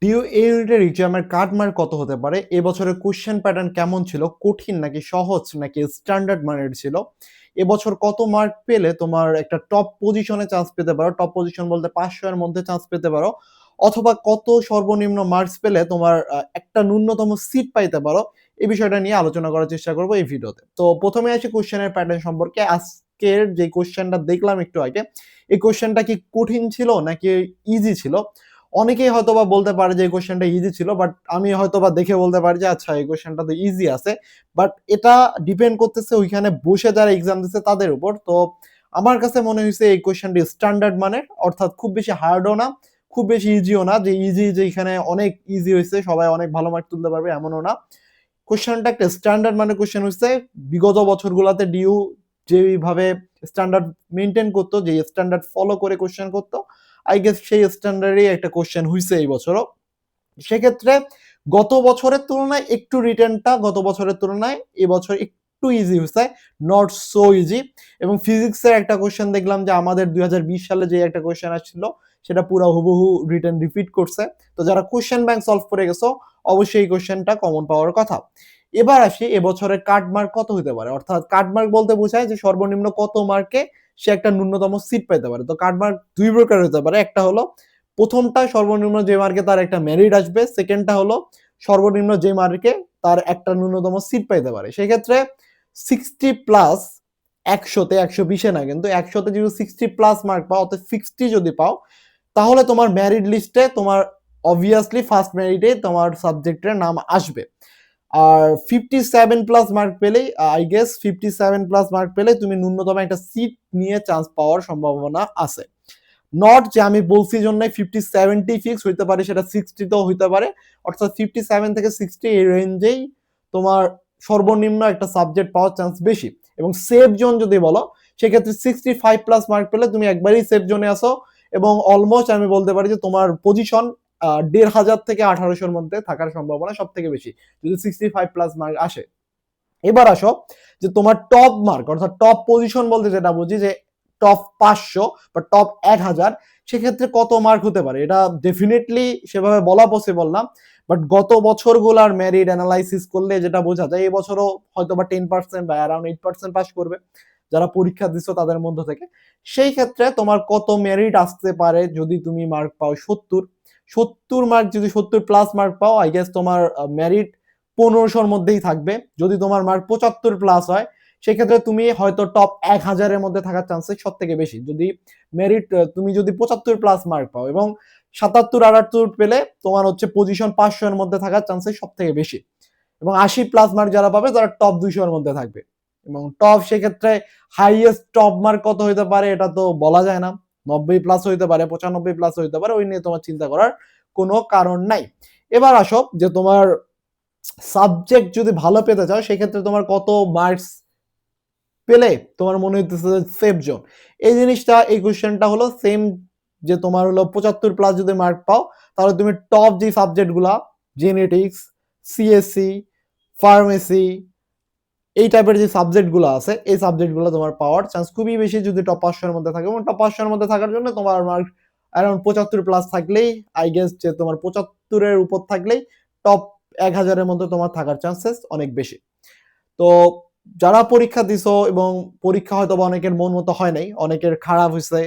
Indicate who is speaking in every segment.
Speaker 1: Due এই ইউনিটের এক্সামের কাট মার্ক কত হতে পারে? এবছরের কোয়েশ্চেন প্যাটার্ন কেমন ছিল? কঠিন নাকি সহজ নাকি স্ট্যান্ডার্ড মানের ছিল? এবছর কত মার্ক পেলে তোমার একটা টপ পজিশনে চান্স পেতে পারো? টপ পজিশন বলতে ৫০০ এর মধ্যে চান্স পেতে পারো। অথবা কত সর্বনিম্ন মার্কস পেলে তোমার একটা ন্যূনতম সিট পাইতে পারো? এই বিষয়টা নিয়ে আলোচনা করার চেষ্টা করব এই ভিডিওতে। তো ১ম এ আসি কোয়েশ্চেনের প্যাটার্ন সম্পর্কে। আজকের যে কোয়েশ্চেনটা দেখলাম একটু আগে, এই কোয়েশ্চেনটা কি কঠিন ছিল নাকি ইজি ছিল? অনেকেই হয়তোবা বলতে পারে যে এই কোয়েশ্চেনটা ইজি ছিল। বাট আমি হয়তোবা দেখে বলতে পারি যে আচ্ছা এই কোয়েশ্চেনটা তো ইজি আছে। বাট এটা ডিপেন্ড করতেছে ওইখানে বসে যারা এক্সাম দিচ্ছে তাদের উপর। তো আমার কাছে মনে হইছে এই কোয়েশ্চেনটি স্ট্যান্ডার্ড মানের, অর্থাৎ খুব বেশি হার্ডও না, খুব বেশি ইজিও না যে ইজি যে এখানে অনেক ইজি হইছে, সবাই অনেক ভালো মার্ক তুলতে পারবে এমনও না। কোয়েশ্চেনটা একটা স্ট্যান্ডার্ড মানের কোয়েশ্চেন হইছে। বিগত বছরগুলাতে ডিউ যেইভাবে স্ট্যান্ডার্ড মেইনটেইন করতো, যে স্ট্যান্ডার্ড ফলো করে কোয়েশ্চেন করতো, আই গেস সেই স্ট্যান্ডার্ডেই একটা কোয়েশ্চেন হইছে এই বছরও। সেক্ষেত্রে গত বছরের তুলনায় একটু রিটেনটা গত বছরের তুলনায় এবছর একটু ইজি হইছে, নট সো ইজি। এবং ফিজিক্সের একটা কোয়েশ্চেন দেখলাম যে আমাদের ২০২০ সালে যে একটা কোয়েশ্চেন আসছিল সেটা পুরা হুবহু রিটেন রিপিট করছে। তো যারা কোয়েশ্চেন ব্যাংক সলভ করে গেছো অবশ্যই এই কোয়েশ্চেনটা কমন পাওয়ার কথা। এবার আসি এবছরের কাট মার্ক কত হইতে পারে? অর্থাৎ কাট মার্ক বলতে বোঝায় যে সর্বনিম্ন কত মার্কে সে একটা ন্যূনতম সিট পেতে পারে। তো কাট মার্ক ২ প্রকার হতে পারে। একটা হলো প্রথমটা সর্বনিম্ন যে মার্কে তার একটা মেরিট আসবে, সেকেন্ডটা হলো সর্বনিম্ন যে মার্কে তার একটা ন্যূনতম সিট পাইতে পারে। সেক্ষেত্রে 60 প্লাস ১০০ তে ১২০ এ না, কিন্তু ১০০ তে যদি 60 প্লাস মার্ক পাও, অর্থাৎ 60 যদি পাও, তাহলে তোমার মেরিট লিস্টে তোমার অবভিয়াসলি ফার্স্ট মেরিটে তোমার সাবজেক্টের নাম আসবে। আর 57 প্লাস মার্ক পেলেই আই গেস 57 প্লাস মার্ক পেলে তুমি ন্যূনতম একটা সিট নিয়ে চান্স পাওয়ার সম্ভাবনা আছে। নট যে আমি বলছি জন্যই 50-70 ফিক্স হইতে পারে, সেটা 60 তেও হইতে পারে। অর্থাৎ 57 থেকে 60 এই রেঞ্জেই তোমার সর্বনিম্ন একটা সাবজেক্ট পাওয়ার চান্স বেশি। এবং সেফ জোন যদি বলো, সেক্ষেত্রে 65 প্লাস মার্ক পেলে তুমি একবারই সেফ জোনে আসো। এবং অলমোস্ট আমি বলতে পারি যে তোমার পজিশন ১,৫০০ থেকে ১,৮০০ এর মধ্যে থাকার সম্ভাবনা সব থেকে বেশি যদি 65 প্লাস মার্ক আসে। এবার আসো যে তোমার টপ মার্ক, অর্থাৎ টপ পজিশন বলতে যেটা বুঝি যে টপ ৫০০ বা টপ ১,০০০, সেক্ষেত্রে কত মার্ক হতে পারে এটা ডেফিনেটলি সেভাবে বলা পসিবল না। বাট গত বছরগুলার মেরিট অ্যানালাইসিস করলে যেটা বোঝা যায়, এবছরও হয়তো বা 10% বা অ্যারাউন্ড 8% পাস করবে যারা পরীক্ষা দিচ্ছ তাদের মধ্য থেকে। সেই ক্ষেত্রে তোমার কত মেরিট আসতে পারে যদি তুমি মার্ক পাও ৭০ মার্ক, যদি ৭০ প্লাস মার্ক পাও, আই গেস তোমার মেরিট ১৫০০-র মধ্যেই থাকবে। যদি তোমার মার্ক ৭৫ প্লাস হয়, সেক্ষেত্রে তুমি হয়তো টপ ১,০০০-এর মধ্যে থাকার চান্সেস সব থেকে বেশি। যদি মেরিট তুমি যদি ৭৫ প্লাস মার্ক পাও এবং ৭৭-৭৮ পেলে তোমার হচ্ছে পজিশন ৫০০ এর মধ্যে থাকার চান্সেস সব থেকে বেশি। এবং ৮০ প্লাস মার্ক যারা পাবে তারা টপ ২০০ এর মধ্যে থাকবে। এবং টপ সেক্ষেত্রে হাইয়েস্ট টপ মার্ক কত হইতে পারে এটা তো বলা যায় না। ৯০ প্লাস হইতে পারে, ৯৫ প্লাস হইতে পারে, ওই নিয়ে তোমার চিন্তা করার কোনো কারণ নাই। এবার আসো যে তোমার সাবজেক্ট যদি ভালো পেতে চাও, সেক্ষেত্রে তোমার কত মার্কস পেলে তোমার মনে হইতেছে যে সেফ জোন। এই জিনিসটা, এই কোয়েশ্চেনটা হলো সেম, যে তোমার হলো ৭৫ প্লাস যদি মার্ক পাও, তাহলে তুমি টপ যে সাবজেক্টগুলা জেনেটিক্স, সিএসসি, ফার্মেসি, এই টাইপের যে সাবজেক্টগুলো আছে, এই সাবজেক্টগুলো তোমার পাওয়ার চান্স খুবই বেশি যদি টপ ৫০০ এর মধ্যে থাকে। এবং টপ ৫০০ এর মধ্যে থাকার জন্য তোমার মার্ক অ্যারাউন্ড ৭৫ প্লাস থাকলেই, আই গেস যে তোমার ৭৫ এর উপর থাকলেই টপ ১,০০০ এর মধ্যে তোমার থাকার চান্সেস অনেক বেশি। তো যারা পরীক্ষা দিছো এবং পরীক্ষা হয়তোবা অনেকের মন মতো হয় নাই, অনেকের খারাপ হইছে,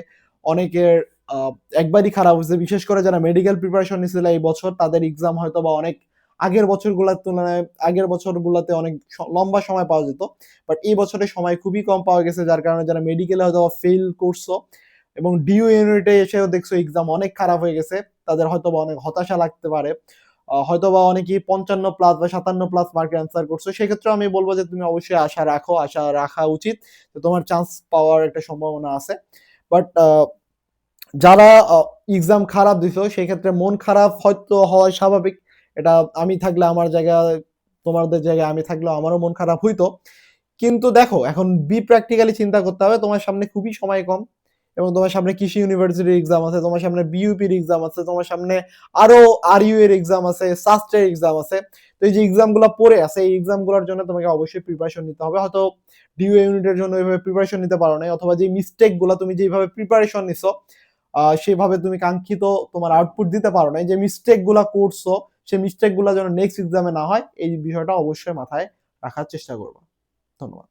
Speaker 1: অনেকের আ একবারই খারাপ হইছে। বিশেষ করে যারা মেডিকেল প্রিপারেশন নিছিল এই বছর, তাদের এক্সাম হয়তোবা অনেক আগের বছরগুলার তুলনায়, আগের বছরগুলাতে অনেক লম্বা সময় পাওয়া যেত। বাট এই বছরে সময় খুবই কম পাওয়া গেছে, যার কারণে যারা মেডিকেলে হয়তোবা ফেইল করছো এবং ডিউ ইউনিটে এসেও দেখছো এক্সাম অনেক খারাপ হয়ে গেছে, তাদের হয়তোবা অনেক হতাশা লাগতে পারে। হয়তোবা অনেকেই ৫৫ প্লাস বা ৫৭ প্লাস মার্কে অ্যান্সার করছো। সেক্ষেত্রেও আমি বলব যে তুমি অবশ্যই আশা রাখো, আশা রাখা উচিত যে তোমার চান্স পাওয়ার একটা সম্ভাবনা আছে। বাট যারা এক্সাম খারাপ দিছো, সেক্ষেত্রে মন খারাপ হয়তো হওয়া স্বাভাবিক। এটা আমি থাকলে, আমার জায়গায়, তোমাদের জায়গায় আমি থাকলেও আমারও মন খারাপ হইতো। কিন্তু দেখো, এখন বি প্র্যাকটিক্যালি চিন্তা করতে হবে। তোমার সামনে খুবই সময় কম এবং তোমার সামনে কৃষি ইউনিভার্সিটির এক্সাম আছে, তোমার সামনে বিইউপির এক্সাম আছে, তোমার সামনে আরো আরইউ এর এক্সাম আছে, সাস্টের এক্সাম আছে। তো এই যে এক্সামগুলো পড়ে আছে, এই এক্সামগুলোর জন্য তোমাকে অবশ্যই প্রিপারেশন নিতে হবে। হয়তো ডিউ ইউনিটের জন্য ওইভাবে প্রিপারেশন নিতে পারো নাই, অথবা যে মিস্টেকগুলো তুমি যেভাবে প্রিপারেশন নিছো সেভাবে তুমি কাঙ্ক্ষিত তোমার আউটপুট দিতে পারো নাই, যে মিস্টেক গুলা করছো সেই মিস্টেক গুলা যেন নেক্সট এক্সামে না হয়, এই বিষয়টা অবশ্যই মাথায় রাখার চেষ্টা করবা। ধন্যবাদ।